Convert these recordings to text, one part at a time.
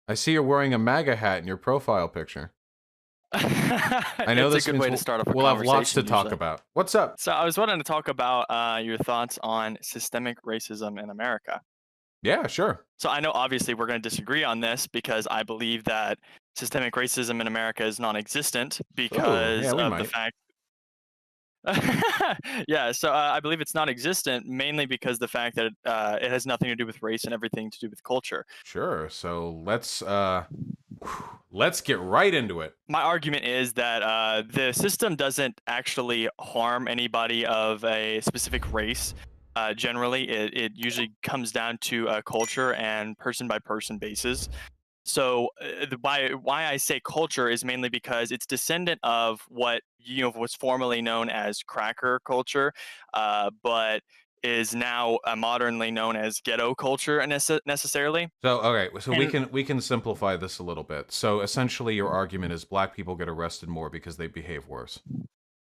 I see you're wearing a MAGA hat in your profile picture. I know It's a this good means way to start off a we'll have lots to conversation talk usually. about. What's up? So I was wanting to talk about your thoughts on systemic racism in America. Yeah, sure. So I know obviously we're going to disagree on this because I believe that systemic racism in America is non-existent Oh, because yeah, we of the might. fact. Yeah, so I believe it's non-existent mainly because the fact that it has nothing to do with race and everything to do with culture. Sure. So let's get right into it. My argument is that the system doesn't actually harm anybody of a specific race. Generally, it usually comes down to a culture and person by person basis. So why I say culture is mainly because it's descendant of what was formerly known as cracker culture, but is now modernly known as ghetto culture necessarily. So, okay, so And we can simplify this a little bit. So, essentially your argument is black people get arrested more because they behave worse.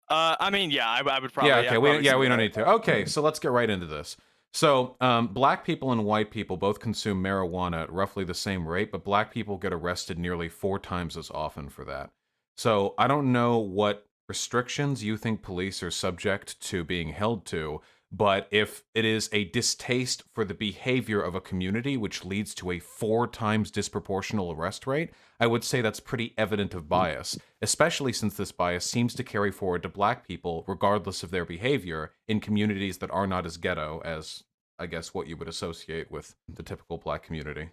I mean, yeah, I would Yeah, probably okay. I'd probably say We don't that. need to. Okay, so let's get right into this. So, black people and white people both consume marijuana at roughly the same rate, but black people get arrested nearly 4 times as often for that. So, I don't know what restrictions you think police are subject to being held to, but if it is a distaste for the behavior of a community which leads to a 4 times disproportional arrest rate, I would say that's pretty evident of bias, especially since this bias seems to carry forward to black people regardless of their behavior in communities that are not as ghetto as, I guess, what you would associate with the typical black community.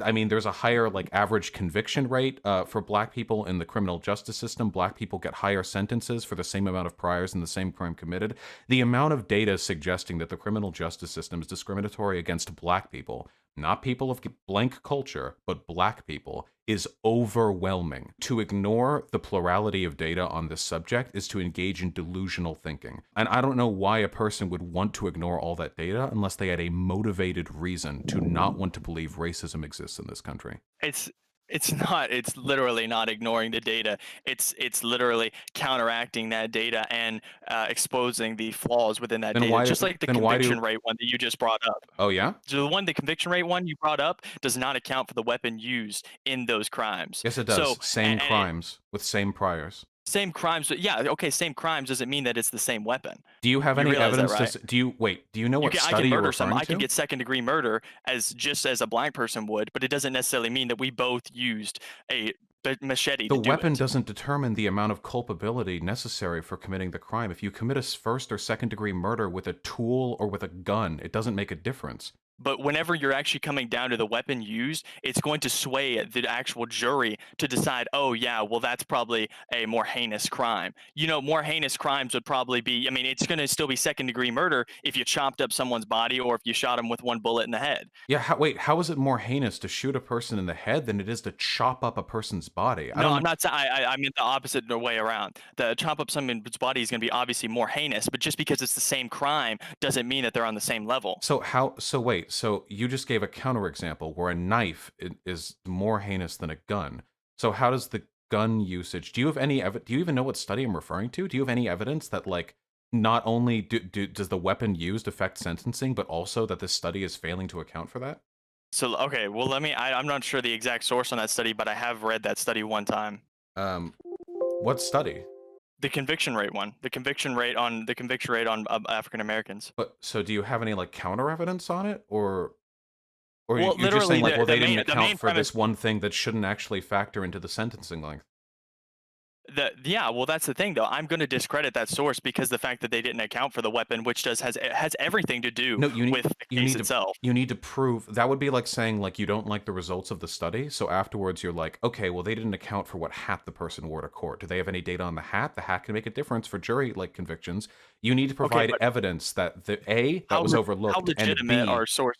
I mean, there's a higher like average conviction rate for black people in the criminal justice system. Black people get higher sentences for the same amount of priors in the same crime committed. The amount of data suggesting that the criminal justice system is discriminatory against black people, not people of blank culture, but black people, is overwhelming. To ignore the plurality of data on this subject is to engage in delusional thinking. And I don't know why a person would want to ignore all that data unless they had a motivated reason to not want to believe racism exists in this country. It's it's not. It's literally not ignoring the data. It's literally counteracting that data and exposing the flaws within that Then data. why Just like the then why conviction do rate one that you just brought up. Oh yeah? So the conviction rate one you brought up does not account for the weapon used in those crimes. Yes it So does. Same crimes with same priors. same crimes, but yeah, okay, same crimes doesn't mean that it's the same weapon. Do you have You any realize that, evidence to right? do you wait, do you know what I can study you're murder some. referring I can to? get second degree murder as just as a black person would, but it doesn't necessarily mean that we both used a machete The to do weapon it. doesn't determine the amount of culpability necessary for committing the crime. If you commit a first or second degree murder with a tool or with a gun, it doesn't make a difference. But whenever you're actually coming down to the weapon used, it's going to sway the actual jury to decide, oh, yeah, well, that's probably a more heinous crime. More heinous crimes would probably be, I mean, it's going to still be second degree murder if you chopped up someone's body or if you shot him with one bullet in the head. Yeah, how is it more heinous to shoot a person in the head than it is to chop up a person's body? I No, don't I'm know. not saying I meant the opposite way around. The chop up someone's body is going to be obviously more heinous, but just because it's the same crime doesn't mean that they're on the same level. So wait, so you just gave a counterexample where a knife is more heinous than a gun. So how does the gun usage, do you have any do you even know what study I'm referring to? Do you have any evidence that like not only does the weapon used affect sentencing, but also that this study is failing to account for that? So, okay, well, I'm not sure the exact source on that study, but I have read that study one time. Um, what study? The conviction rate one, the conviction rate on African Americans. But so do you have any like counter evidence on it, or Well, you're just saying literally, like, well, the they didn't main the account main for premise. this one thing that shouldn't actually factor into the sentencing length? Yeah, well, that's the thing though. I'm going to discredit that source because the fact that they didn't account for the weapon, which has everything to do No, with the case itself. you need to prove that would be like saying like you don't like the results of the study, so afterwards you're like, okay, well they didn't account for what hat the person wore to court. Do they have any data on the hat? The hat can make a difference for jury like convictions. You need to Okay, provide but evidence that the A that was how overlooked and legitimate B are source?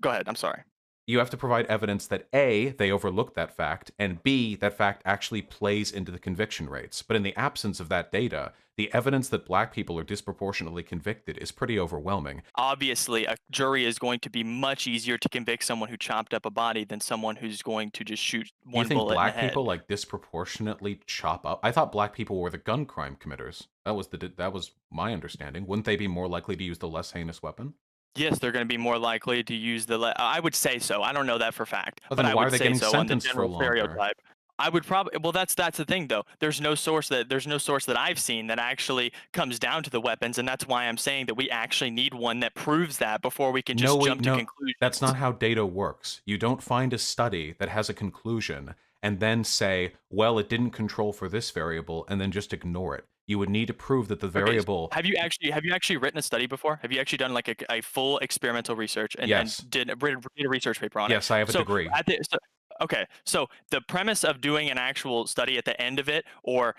Go ahead. I'm sorry. you have to provide evidence that A, they overlooked that fact, and B, that fact actually plays into the conviction rates. But in the absence of that data, the evidence that black people are disproportionately convicted is pretty overwhelming. Obviously, a jury is going to be much easier to convict someone who chopped up a body than someone who's going to just shoot Do you one think bullet in the black head. people like disproportionately chop up? I thought black people were the gun crime committers. That was my understanding. Wouldn't they be more likely to use the less heinous weapon? Yes, they're going to be more likely to use I would say so. I don't know that for fact, Well, but then I why are would they say getting so on the sentenced for general longer? stereotype. I would probably well that's the thing though. There's no source that I've seen that actually comes down to the weapons, and that's why I'm saying that we actually need one that proves that before we can No, just wait, jump to no, that's conclusions. not how data works. You don't find a study that has a conclusion and then say, well, it didn't control for this variable, and then just ignore it. You would need to prove that the Okay, variable. have you actually written a study before? Have you actually done like a full experimental research and Yes, did a research paper on it? yes, I have a So degree. at the so, okay, so the premise of doing an actual study at the end of it or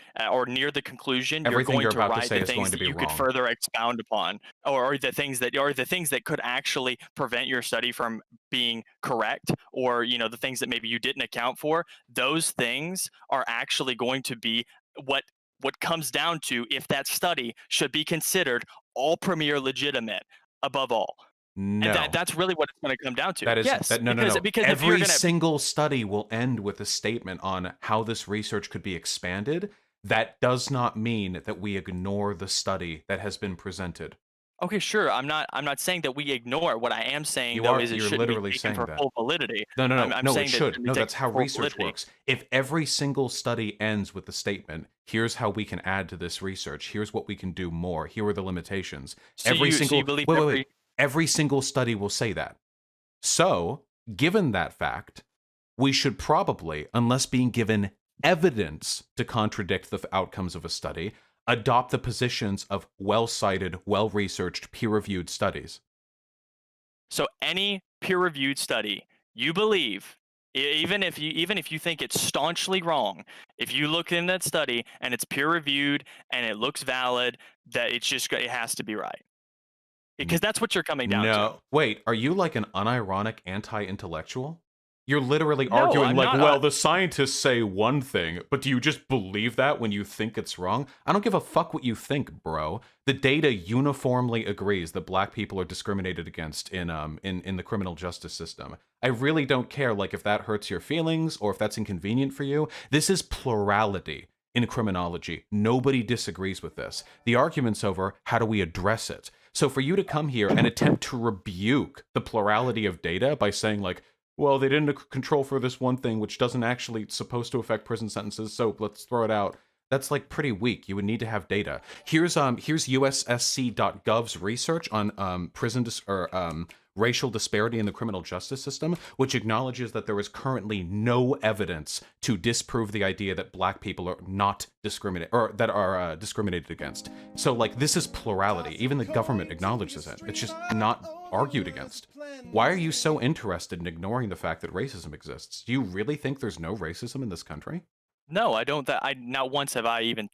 near the conclusion, you're Everything going you're to about to write say the is things going to that be you could wrong. further expound upon or the things that could actually prevent your study from being correct or the things that maybe you didn't account for. Those things are actually going to be what what comes down to if that study should be considered all premier legitimate above all. And No. that's really what it's going to come down to. That is Yes, that no, no, no. because if you're Every going to single study will end with a statement on how this research could be expanded. That does not mean that we ignore the study that has been presented. okay, sure, I'm not saying that we ignore it. What I am saying You though are is it you're shouldn't be literally taken saying for that. full validity. No, no, no, I'm no, it saying that it should. shouldn't be No, taken that's for how full research validity. works. If every single study ends with the statement, here's how we can add to this research, here's what we can do more, here are the limitations. Every So you single believe wait, wait, wait. every Every single study will say that. So, given that fact, we should probably, unless being given evidence to contradict the outcomes of a study, adopt the positions of well cited, well researched, peer reviewed studies. So any peer-reviewed study, you believe, even if you think it's staunchly wrong, if you look in that study and it's peer-reviewed and it looks valid, that it has to be right. Because that's what you're coming down to. No. Wait, are you like an unironic anti intellectual? You're literally No, arguing, I'm like, not. well, the scientists say one thing, but do you just believe that when you think it's wrong? I don't give a fuck what you think, bro. The data uniformly agrees that black people are discriminated against in the criminal justice system. I really don't care, like, if that hurts your feelings or if that's inconvenient for you. This is plurality in criminology. Nobody disagrees with this. The argument's over how do we address it. So for you to come here and attempt to rebuke the plurality of data by saying, like, well, they didn't control for this one thing, which doesn't actually supposed to affect prison sentences, so let's throw it out. That's like pretty weak. You would need to have data. Here's USSC.gov's research on racial disparity in the criminal justice system, which acknowledges that there is currently no evidence to disprove the idea that black people are not discriminated or that are discriminated against. So, like, this is plurality. Even the government acknowledges it. It's just not argued against. Why are you so interested in ignoring the fact that racism exists? Do you really think there's no racism in this country? No, I don't. That I not once have I even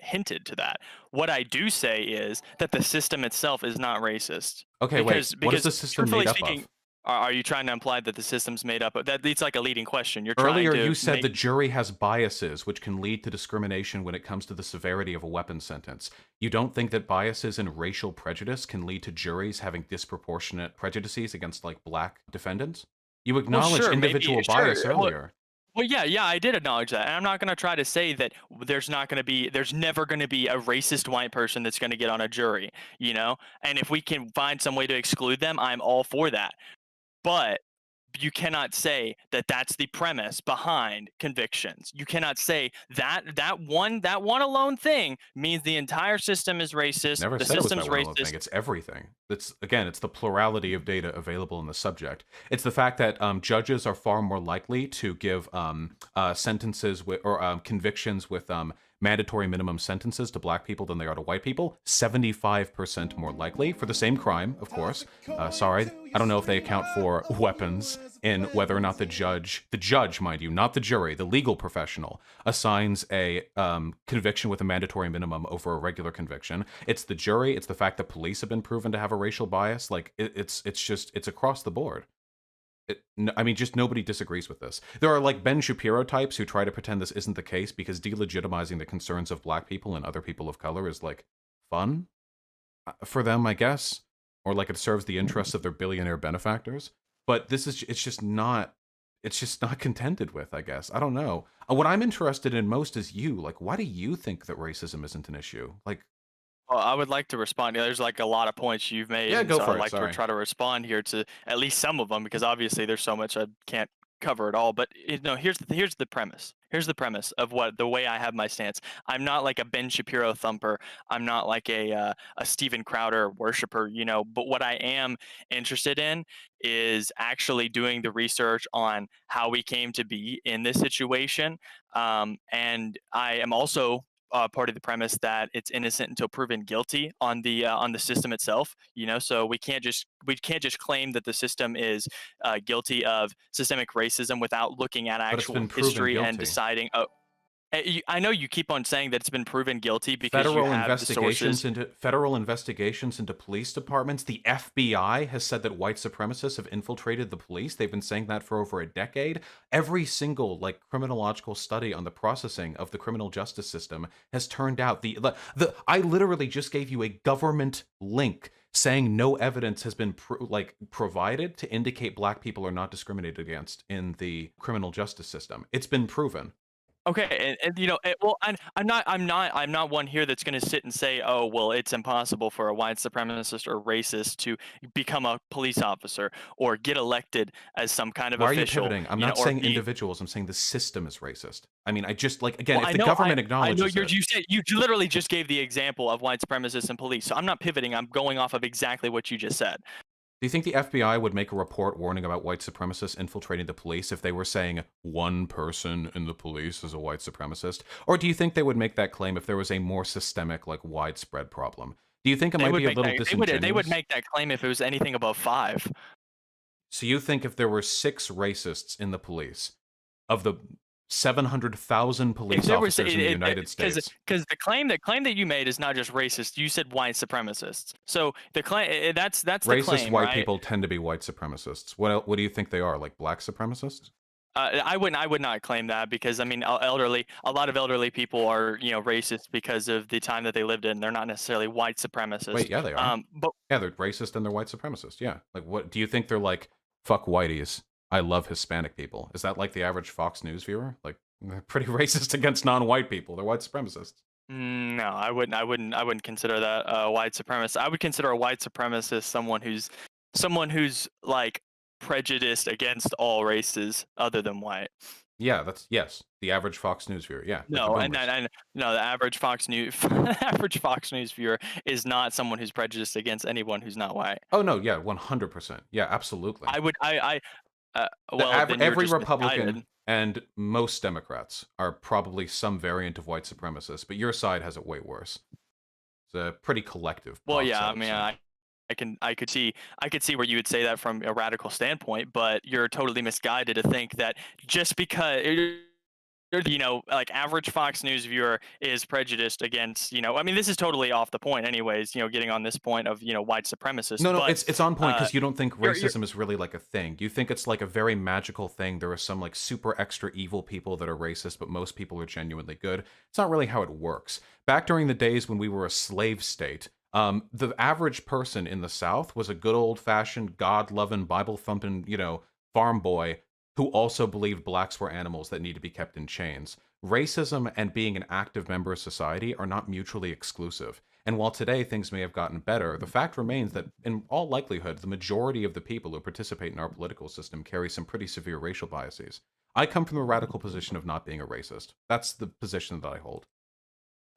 hinted to that. What I do say is that the system itself is not racist. Okay, wait. What is Because the system truthfully made up speaking, of? are you trying to imply that the system's made up of that? It's like a leading question. You're trying Earlier, to you said make the jury has biases which can lead to discrimination when it comes to the severity of a weapon sentence. You don't think that biases and racial prejudice can lead to juries having disproportionate prejudices against, like, black defendants? You well, acknowledged sure, individual sure. bias earlier. Well, yeah, I did acknowledge that, and I'm not gonna try to say that there's never gonna be a racist white person that's gonna get on a jury, you know. And if we can find some way to exclude them, I'm all for that. But you cannot say that that's the premise behind convictions. You cannot say that that one alone thing means the entire system is racist. Never The said it was system's that one alone racist. thing. It's everything. It's again, it's the plurality of data available in the subject. It's the fact that judges are far more likely to give sentences with or convictions with mandatory minimum sentences to black people than they are to white people. 75% more likely for the same crime, of course. Sorry, I don't know if they account for weapons in whether or not the judge, mind you, not the jury, the legal professional, assigns a conviction with a mandatory minimum over a regular conviction. It's the jury. It's the fact that police have been proven to have a racial bias. Like, it's across the board. I mean, just nobody disagrees with this. There are, like, Ben Shapiro types who try to pretend this isn't the case because delegitimizing the concerns of black people and other people of color is, like, fun for them, I guess, or like it serves the interests of their billionaire benefactors. But it's just not contended with, I guess. I don't know. What I'm interested in most is you. Like, why do you think that racism isn't an issue? Like, Well, I would like to respond. There's like a lot of points you've made, Yeah, and go so I'd for it. like to Sorry. try to respond here to at least some of them because obviously there's so much I can't cover it all. But here's the premise. Here's the premise of what the way I have my stance. I'm not like a Ben Shapiro thumper. I'm not like a Steven Crowder worshiper, But what I am interested in is actually doing the research on how we came to be in this situation. And I am also part of the premise that it's innocent until proven guilty on the system itself. So we can't just claim that the system is guilty of systemic racism without looking at But it's actual been proven history and guilty. deciding. Oh, I know you keep on saying that it's been proven guilty because you Federal have the sources. investigations into police departments. The FBI has said that white supremacists have infiltrated the police. They've been saying that for over a decade. Every single criminological study on the processing of the criminal justice system has turned out the I literally just gave you a government link saying no evidence has been provided to indicate black people are not discriminated against in the criminal justice system. It's been proven. Okay, and well, I'm not one here that's going to sit and say, oh, well, it's impossible for a white supremacist or racist to become a police officer or get elected as some kind of Why are you official, pivoting? I'm not or saying be. individuals. I'm saying the system is racist. I mean, I just again, Well, if I the know, government I know acknowledges it, you literally just gave the example of white supremacists and police, so I'm not pivoting. I'm going off of exactly what you just said. do you think the FBI would make a report warning about white supremacists infiltrating the police if they were saying one person in the police is a white supremacist? Or do you think they would make that claim if there was a more systemic, widespread problem? Do you think it They might would be a make little that. They would disingenuous? make that claim if it was anything above five. So you think if there were 6 racists in the police, of the 700,000 If police there was officers in the United States, because the claim that you made is not just racist. You said white supremacists. So the claim that's the racist claim, white right? people tend to be white supremacists. What do you think they are? Like black supremacists? I would not claim that because I mean, a lot of elderly people are racist because of the time that they lived in. They're not necessarily white Wait, supremacists. yeah, they are. But Yeah, they're racist and they're white supremacists. Yeah. Like, what do you think they're like? Fuck whiteys. I love Hispanic people. Is that like the average Fox News viewer? Like, they're pretty racist against non-white people. They're white supremacists. no, I wouldn't consider that a white supremacist. I would consider a white supremacist someone who's like prejudiced against all races other than white. Yeah, yes. The average Fox News viewer. Yeah, like the No, and boomers. and, and no, the average Fox News the average Fox News viewer is not someone who's prejudiced against anyone who's not white. Oh no, yeah, 100%. Yeah, absolutely. I would well, then you're Every just Republican misguided. and most Democrats are probably some variant of white supremacists, but your side has it way worse. It's a pretty collective Well, box, yeah, I I would mean, say. I could see where you would say that from a radical standpoint, but you're totally misguided to think that just because like average Fox News viewer is prejudiced against, I mean, this is totally off the point anyways, getting on this point of, white supremacists, No, but it's on point uh because you don't think you're racism is really like a thing. You think it's like a very magical thing. There are some like super extra evil people that are racist, but most people are genuinely good. It's not really how it works. Back during the days when we were a slave state, the average person in the South was a good old fashioned, God loving, Bible thumping, farm boy who also believed blacks were animals that need to be kept in chains. Racism and being an active member of society are not mutually exclusive. And while today things may have gotten better, the fact remains that, in all likelihood, the majority of the people who participate in our political system carry some pretty severe racial biases. I come from the radical position of not being a racist. That's the position that I hold.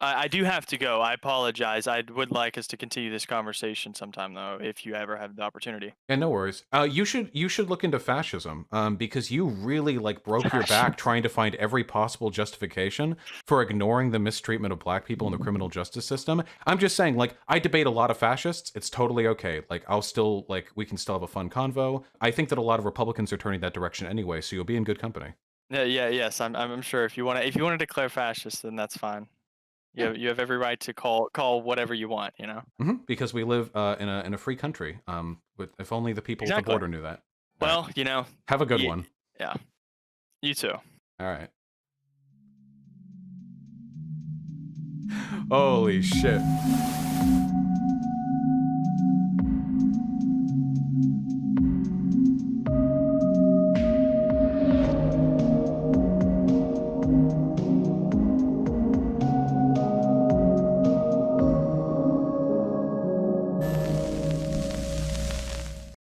I do have to go. I apologize. I would like us to continue this conversation sometime though, if you ever have the opportunity. And no worries. You should look into fascism, because you really broke your Gosh. back trying to find every possible justification for ignoring the mistreatment of black people in the criminal justice system. I'm just saying, I debate a lot of fascists. It's totally okay. I'll still we can still have a fun convo. I think that a lot of Republicans are turning that direction anyway, so you'll be in good company. Yes. I'm sure if you want to declare fascist, then that's fine. You Yeah. you have every right to call whatever you want. Because we live in a free country. If only the people at the Exactly. border knew that. All right. Well, Have a good yeah, one. yeah. You too. All right. Holy shit.